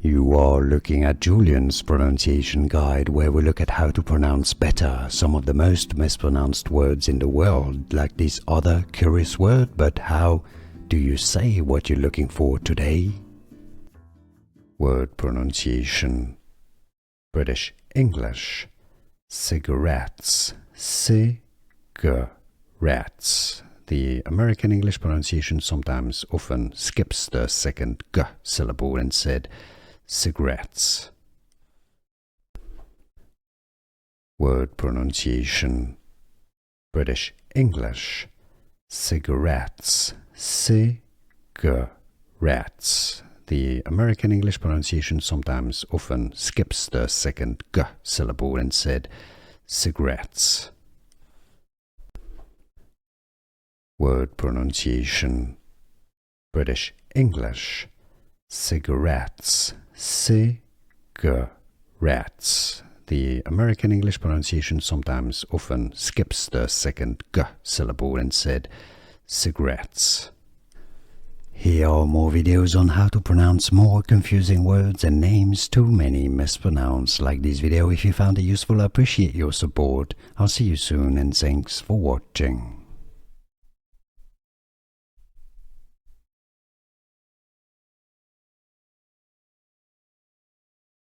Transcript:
You are looking at Julian's pronunciation guide, where we look at how to pronounce better some of the most mispronounced words in the world, like this other curious word. But how do you say what you're looking for today? Word pronunciation: British English, cigarettes, cigarettes. The American English pronunciation sometimes often skips the second g syllable and said cigarettes. Word pronunciation: British English, cigarettes, cigarettes. The American English pronunciation sometimes often skips the second g syllable and said cigarettes. Word pronunciation: British English, cigarettes, cigarettes. The American English pronunciation sometimes often skips the second g syllable and said cigarettes. Here are more videos on how to pronounce more confusing words and names too many mispronounced. Like this video if you found it useful. I appreciate your support. I'll see you soon and thanks for watching.